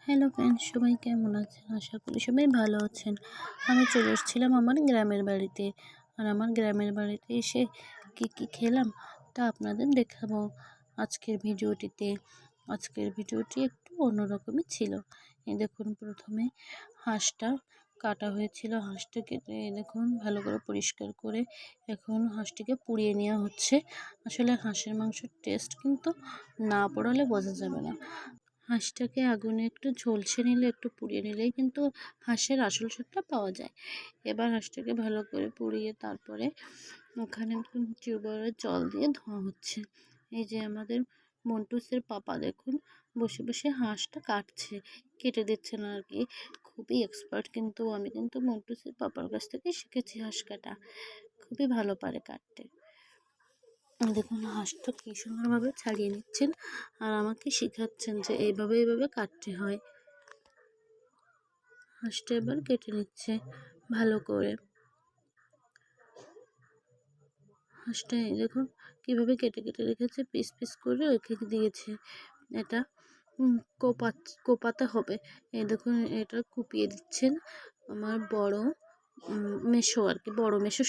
Hello friends, সবাই কেমন আছেন? আশা করি সবাই ভালো আছেন। আমি চলে এসেছিলাম আমার গ্রামের বাড়িতে। আর আমার গ্রামের বাড়িতে এসে কী খেলাম তা আপনাদের দেখাবো আজকের ভিডিওটিতে। আজকের ভিডিওটি একটু অন্যরকমই ছিল। এই দেখুন, প্রথমে হাঁসটা কাটা হয়েছিল। হাঁসটা কেটে দেখুন ভালো করে পরিষ্কার করে এখন হাঁসটিকে পুড়িয়ে নেওয়া হচ্ছে। আসলে হাঁসের মাংসের টেস্ট কিন্তু না পোড়ালে বোঝা যাবে না। হাঁসটাকে আগুনে একটু ঝলসে নিলে, একটু পুড়িয়ে নিলেই কিন্তু হাঁসের আসল স্বাদটা পাওয়া যায়। এবার হাঁসটাকে ভালো করে পুড়িয়ে তারপরে ওখানে টিউবওয়েলের জল দিয়ে ধোয়া হচ্ছে। এই যে আমাদের মন্টুসের পাপা দেখুন বসে বসে হাঁসটা কাটছে, কেটে দিচ্ছে না আর কি। খুবই এক্সপার্ট, কিন্তু আমি কিন্তু মন্টুসের পাপার কাছ থেকে শিখেছি হাঁস কাটা। খুবই ভালো পারে কাটতে। দেখুন হাঁসটা কি সুন্দরভাবে ছাড়িয়ে নিচ্ছেন আর আমাকে শেখাচ্ছেন যে এইভাবে কাটতে হয়। হাঁসটা এবার কেটে নিচ্ছে ভালো করে। হাঁসটা দেখুন কিভাবে কেটে কেটে রেখেছে, পিস পিস করে রেখে দিয়েছে। এটা কোপাতে হবে। এই দেখুন এটা কুপিয়ে দিচ্ছেন আমার বড় মেসো আর কি, বড় মেসো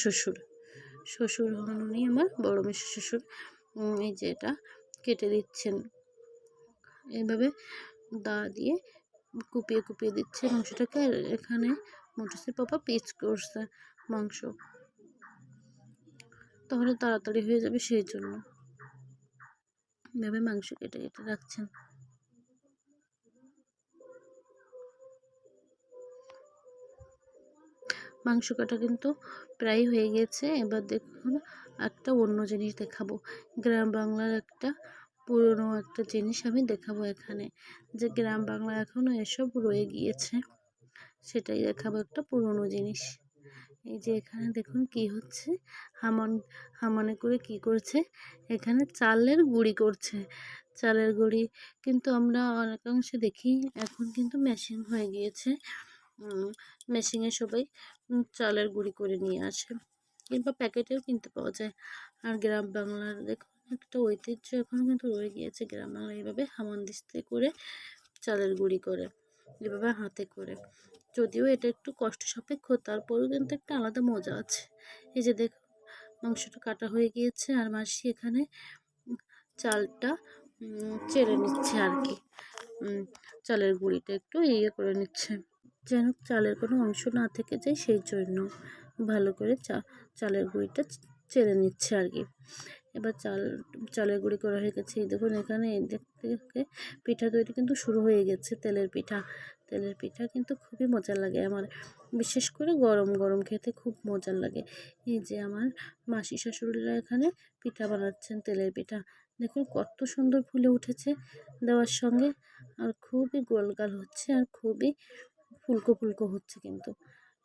শ্বশুর হন উনি, আমার বড় মেসো শ্বশুর। এই যে এটা কেটে দিচ্ছেন এইভাবে দা দিয়ে কুপিয়ে কুপিয়ে দিচ্ছে মাংসটাকে। আর এখানে মটরসের পাপা পিস করছে মাংস, তাহলে তাড়াতাড়ি হয়ে যাবে, সেই জন্য এভাবে মাংস কেটে কেটে রাখছেন। মাংস কাটা কিন্তু প্রায় হয়ে গেছে। এবার দেখুন একটা অন্য জিনিস দেখাবো, গ্রাম বাংলার একটা পুরনো একটা জিনিস আমি দেখাবো এখানে, যে গ্রাম বাংলা এখনো এসব রয়ে গিয়েছে, সেটাই দেখাবো। একটা পুরনো জিনিস। এই যে এখানে দেখুন কি হচ্ছে, হামানে করে কি করছে, এখানে চালের গুঁড়ি করছে। চালের গুঁড়ি কিন্তু আমরা অনেকাংশে দেখি এখন কিন্তু মেশিন হয়ে গিয়েছে। মেশিনে সবাই চালের গুঁড়ি করে নিয়ে আসে, কিংবা প্যাকেটেও কিনতে পাওয়া যায়। আর গ্রাম বাংলার দেখুন একটা ঐতিহ্য এখনও কিন্তু রয়ে গিয়েছে। গ্রাম বাংলা এইভাবে হামানদিস্তায় করে চালের গুঁড়ি করে, এভাবে হাতে করে। যদিও এটা একটু কষ্ট সাপেক্ষ, তারপরেও কিন্তু একটা আলাদা মজা আছে। এই যে দেখুন মাংসটা কাটা হয়ে গিয়েছে আর মাসি এখানে চালটা চেলে নিচ্ছে আর কি। চালের গুঁড়িটা একটু করে নিচ্ছে, যেন চালের কোনো অংশ না থেকে যায়, সেই জন্য ভালো করে চালের গুঁড়িটা চেলে নিচ্ছে আর কি। এবার চালের গুঁড়ি করা হয়ে গেছে। এই দেখুন এখানে থেকে পিঠা তৈরি কিন্তু শুরু হয়ে গেছে। তেলের পিঠা কিন্তু খুবই মজা লাগে আমার, বিশেষ করে গরম গরম খেতে খুব মজা লাগে। এই যে আমার মাসি শাশুড়িরা এখানে পিঠা বানাচ্ছেন, তেলের পিঠা। দেখুন কত সুন্দর ফুলে উঠেছে দেওয়ার সঙ্গে, আর খুবই গোলগাল হচ্ছে আর খুবই ফুলকো ফুলকো হচ্ছে। কিন্তু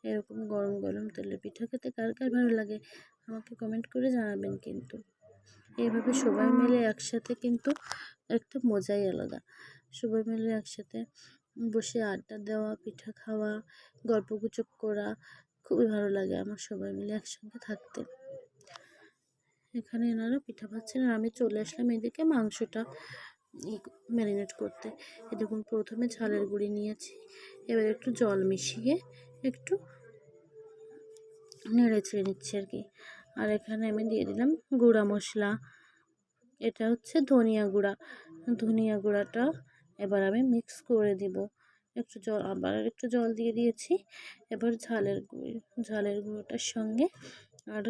এরকম গরম গরম তেলের পিঠা খেতে কার কার ভালো লাগে আমাকে কমেন্ট করে জানাবেন। কিন্তু এইভাবে সবাই মিলে একসাথে কিন্তু একটা মজাই আলাদা। সবাই মিলে একসাথে বসে আড্ডা দেওয়া, পিঠা খাওয়া, গল্পগুজব করা খুবই ভালো লাগে আমার, সবাই মিলে একসঙ্গে থাকতে। এখানে এনারা পিঠা ভাজছেন আর আমি চলে আসলাম এদিকে মাংসটা ম্যারিনেট করতে। এ দেখুন প্রথমে ঝালের গুঁড়ি নিয়েছি, এবার একটু জল মিশিয়ে একটু নেড়ে ছেড়ে নিচ্ছি আর কি। আর এখানে আমি দিয়ে দিলাম গুঁড়া মশলা, এটা হচ্ছে ধনিয়া গুঁড়াটা এবার আমি মিক্স করে দিব। একটু জল, আবার একটু জল দিয়ে দিয়েছি। এবার ঝালের গুঁড়োটার সঙ্গে আর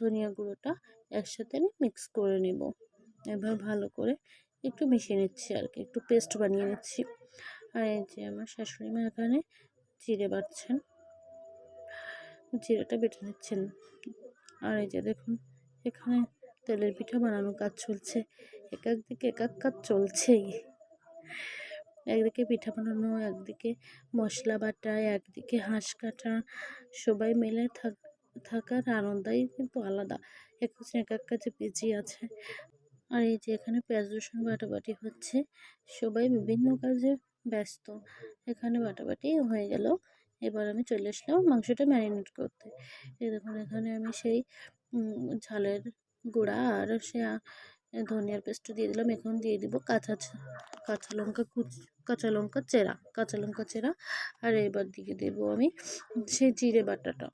ধনিয়া গুঁড়োটা একসাথে আমি মিক্স করে নেব। এবার ভালো করে একটু মিশিয়ে নিচ্ছি আর কি, একটু পেস্ট বানিয়ে নিচ্ছি। আর এই যে আমার শাশুড়ি মা এখানে জিরে বাটছেন, জিরেটা বেটে নিচ্ছেন। আর এই যে দেখুন এখানে তেলের পিঠা বানানোর কাজ চলছে, একদিকে এক কাজ চলছেই। একদিকে পিঠা বানানো, একদিকে মশলা বাটা, একদিকে হাঁস কাটা। সবাই মিলে থাকার আনন্দই কিন্তু আলাদা, এক কাজে বিজি আছে। আর এই যে এখানে পেঁয়াজ রসুন বাটাবাটি হচ্ছে, সবাই বিভিন্ন কাজে ব্যস্ত। এখানে বাটাবাটি হয়ে গেল। এবার আমি চলে আসলাম মাংসটা ম্যারিনেট করতে। এই দেখুন এখানে আমি সেই ঝালের গুঁড়া আর সে ধনিয়ার পেস্ট দিয়ে দিলাম। এখন দিয়ে দিব কাঁচা লঙ্কা কাঁচা লঙ্কা চেরা। আর এবার দিয়ে দেবো আমি সেই জিরে বাটাটা।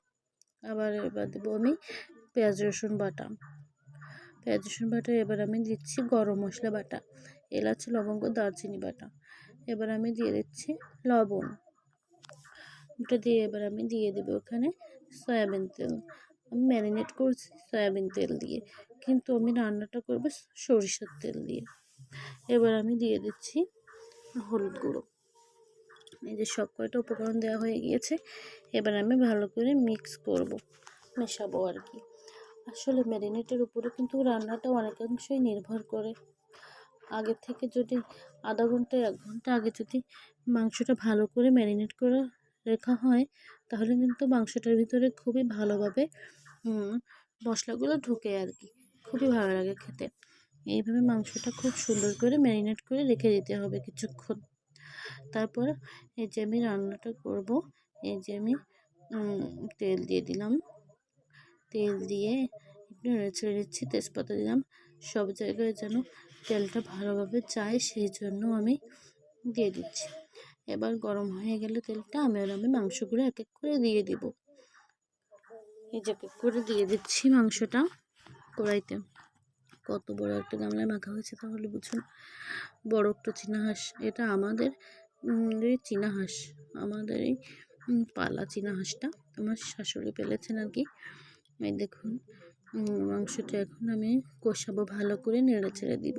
আবার এবার দেবো আমি পেঁয়াজ রসুন বাটা। এবার আমি দিচ্ছি গরম মশলা বাটা, এলাচি লবঙ্গ দারচিনি বাটা। এবার আমি দিয়ে দিচ্ছি লবণ। ওটা দিয়ে এবার আমি দিয়ে দেবো ওখানে সয়াবিন তেল। আমি ম্যারিনেট করছি সয়াবিন তেল দিয়ে, কিন্তু আমি রান্নাটা করবো সরিষার তেল দিয়ে। এবার আমি দিয়ে দিচ্ছি হলুদ গুঁড়ো। এই যে সব কয়টা উপকরণ দেওয়া হয়ে গিয়েছে। এবার আমি ভালো করে মেশাবো আর কি। আসলে ম্যারিনেটের উপরে কিন্তু রান্নাটা অনেকাংশই নির্ভর করে। আগে থেকে যদি আধা ঘন্টা 1 ঘন্টা আগে যদি মাংসটা ভালো করে ম্যারিনেট করে রাখা হয়, তাহলে কিন্তু মাংসটার ভিতরে খুবই ভালোভাবে মশলাগুলো ঢুকে আর কি, খুবই ভালো লাগে খেতে। এইভাবে মাংসটা খুব সুন্দর করে ম্যারিনেট করে রেখে দিতে হবে কিছুক্ষণ। তারপর এই যে আমি রান্নাটা করব, এই যে আমি তেল দিয়ে দিলাম। তেল দিয়ে একটু নেড়ে ছেড়ে দিচ্ছি, তেজপাতা দিলাম। সব জায়গায় যেন তেলটা ভালোভাবে যায় সেই জন্য আমি দিয়ে দিচ্ছি। এবার গরম হয়ে গেলে তেলটা আমি মাংসগুলো এক এক করে দিয়ে দিব। এই যে এক এক করে দিয়ে দিচ্ছি মাংসটা কড়াইতে। কত বড় একটা গামলায় মাখা হয়েছে তাহলে বুঝুন। বড় একটা চীনা হাঁস, এটা আমাদের চীনা হাঁস, আমাদের এই পালা চীনা হাঁসটা আমার শাশুড়ি পেলেছেন আর কি। এই দেখুন মাংসটা এখন আমি কষাবো, ভালো করে নেড়ে ছেড়ে দিব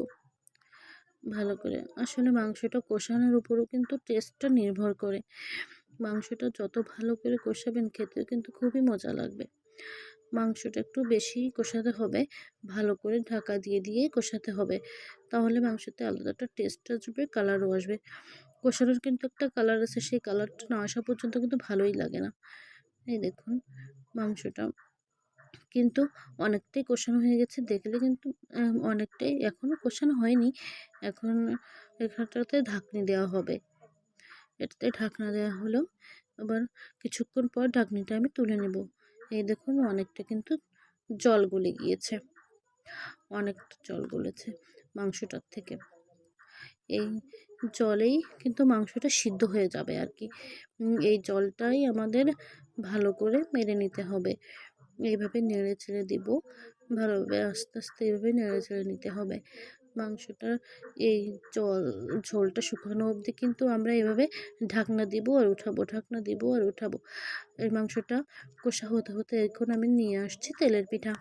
ভালো করে। আসলে মাংসটা কষানোর উপরও কিন্তু টেস্টটা নির্ভর করে। মাংসটা যত ভালো করে কষাবেন খেতেও কিন্তু খুবই মজা লাগবে। মাংসটা একটু বেশি কষাতে হবে, ভালো করে ঢাকা দিয়ে দিয়ে কষাতে হবে, তাহলে মাংসতে আলাদা একটা টেস্ট আসবে, কালারও আসবে। কষানোর কিন্তু একটা কালার আছে, সেই কালারটা না আসা পর্যন্ত কিন্তু ভালোই লাগে না। এই দেখুন মাংসটা কিন্তু অনেকটাই কষানো হয়ে গেছে, দেখলে কিন্তু অনেকটাই এখনও কষানো হয়নি। এখন এখানটাতে ঢাকনি দেওয়া হবে, এটাতে ঢাকনা দেওয়া হলো। আবার কিছুক্ষণ পর ঢাকনিটা আমি তুলে নেব। এই দেখুন অনেকটা কিন্তু জল গলে গিয়েছে, অনেকটা জল গলেছে মাংসটার থেকে। এই জলেই কিন্তু মাংসটা সিদ্ধ হয়ে যাবে আর কি। এই জলটাই আমাদের ভালো করে মেরে নিতে হবে। এইভাবে নেড়ে ছেড়ে দিব ভালোভাবে, আস্তে আস্তে এইভাবে নেড়ে ছেড়ে নিতে হবে মাংসটা। এই ঝোলটা শুকানো অবধি কিন্তু আমরা এভাবে ঢাকনা দিব আর উঠাবো, ঢাকনা দিব আর উঠাবো। এই মাংসটা কষা হতে হতে এখন আমি নিয়ে আসছি তেলের পিঠা।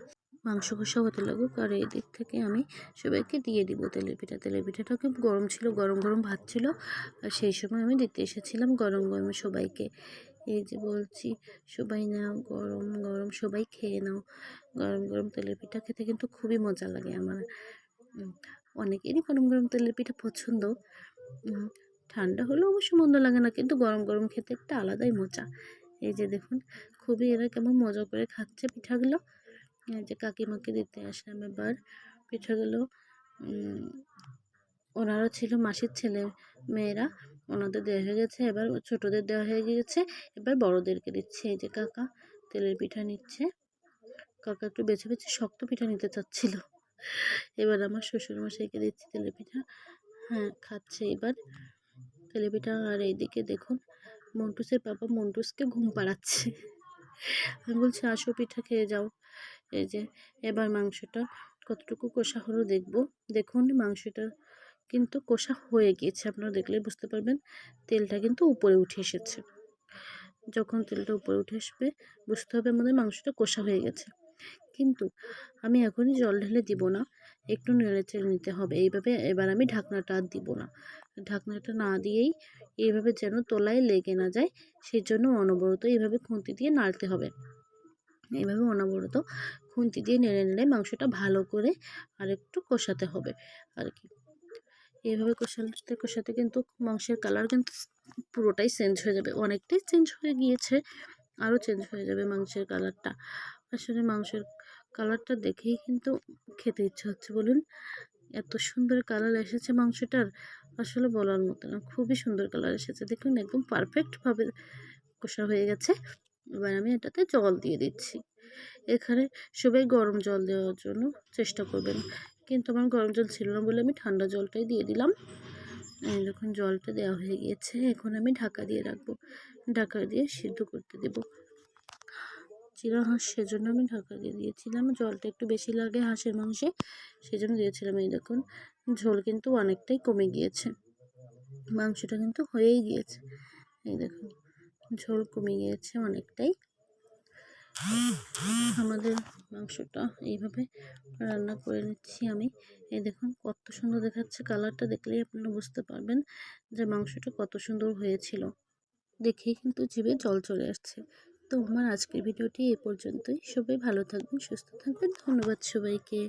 মাংস কষা হতে লাগুক আর এই দিক থেকে আমি সবাইকে দিয়ে দিব তেলের পিঠা। তেলের পিঠাটাও খুব গরম ছিল, গরম গরম ভাত ছিল, আর সেই সময় আমি দিতে এসেছিলাম গরম গরম সবাইকে। এই যে বলছি সবাই নাও, গরম গরম সবাই খেয়ে নাও। গরম গরম তেলের পিঠা খেতে কিন্তু খুবই মজা লাগে আমার। অনেকেরই গরম গরম তেলের পিঠা পছন্দ। ঠান্ডা হলেও অবশ্য মন্দ লাগে না, কিন্তু গরম গরম খেতে একটা আলাদাই মজা। এই যে দেখুন খুবই এরা কেমন মজা করে খাচ্ছে পিঠাগুলো। এই যে কাকিমাকে দিতে আসলাম এবার পিঠাগুলো। ওনারা ছিল মাসির ছেলে মেয়েরা, ওনাদের দেওয়া হয়ে গেছে, এবার ছোটদের দেওয়া হয়ে গিয়েছে, এবার বড়দেরকে দিচ্ছে। এই যে কাকা তেলের পিঠা নিচ্ছে, কাকা একটু বেছে বেছে শক্ত পিঠা নিতে চাচ্ছিল। এবার আমার শ্বশুরমশাইকে দিচ্ছি তেলের পিঠা, হ্যাঁ খাচ্ছে এবার তেলের পিঠা। আর এইদিকে দেখুন মন্টুসের বাবা মন্টুসকে ঘুম পাড়াচ্ছে। আমি বলছি আসো পিঠা খেয়ে যাও। এই যে এবার মাংসটা কতটুকু কষা হলো দেখব। দেখুন মাংসটা কিন্তু কষা হয়ে গিয়েছে, আপনারা দেখলেই বুঝতে পারবেন। তেলটা কিন্তু উপরে উঠে এসেছে, যখন তেলটা উপরে উঠে আসবে বুঝতে হবে আমাদের মাংসটা কষা হয়ে গেছে। কিন্তু আমি এখনই জল ঢেলে দিব না, একটু নেড়ে চেড়ে নিতে হবে এইভাবে। এবার আমি ঢাকনাটা আর দিব না, ঢাকনাটা না দিয়েই এইভাবে যেন তলায় লেগে না যায়, সেই জন্য অনবরত এইভাবে খুন্তি দিয়ে নাড়তে হবে। এইভাবে অনবরত খুন্তি দিয়ে নেড়ে নেড়ে মাংসটা ভালো করে আর একটু কষাতে হবে আর কি। এইভাবে কষাতে কষাতে কিন্তু মাংসের কালার কিন্তু পুরোটাই চেঞ্জ হয়ে যাবে, অনেকটাই চেঞ্জ হয়ে গিয়েছে, আরও চেঞ্জ হয়ে যাবে মাংসের কালারটা। আসলে মাংসের কালারটা দেখেই কিন্তু খেতে ইচ্ছে হচ্ছে বলুন, এত সুন্দর কালার এসেছে মাংসটার, আসলে বলার মতো না, খুবই সুন্দর কালার এসেছে। দেখুন একদম পারফেক্টভাবে কষা হয়ে গেছে। এবার আমি এটাতে জল দিয়ে দিচ্ছি। এখানে সবাই গরম জল দেওয়ার জন্য চেষ্টা করবেন, কিন্তু আমার গরম জল ছিল না বলে আমি ঠান্ডা জলটাই দিয়ে দিলাম। এই দেখুন জলটা দেওয়া হয়ে গিয়েছে। এখন আমি ঢাকা দিয়ে রাখবো, ঢাকা দিয়ে সিদ্ধ করতে দেবো। চীনা হাঁস সেজন্য আমি ঢাকা দিয়ে দিয়েছিলাম, জলটা একটু বেশি লাগে হাঁসের মাংসে, সেজন্য দিয়েছিলাম। এই দেখুন ঝোল কিন্তু অনেকটাই কমে গিয়েছে, মাংসটা কিন্তু হয়েই গিয়েছে। এই দেখুন ঝোল কমে গিয়েছে অনেকটাই। আমাদের মাংসটা এইভাবে রান্না করে নিচ্ছি আমি। এই দেখুন কত সুন্দর দেখাচ্ছে, কালারটা দেখলেই আপনারা বুঝতে পারবেন যে মাংসটা কত সুন্দর হয়েছিল। দেখেই কিন্তু জিভে জল চলে আসছে। তো আমার আজকের ভিডিওটি এ পর্যন্তই। সবাই ভালো থাকবেন, সুস্থ থাকবেন। ধন্যবাদ সবাইকে।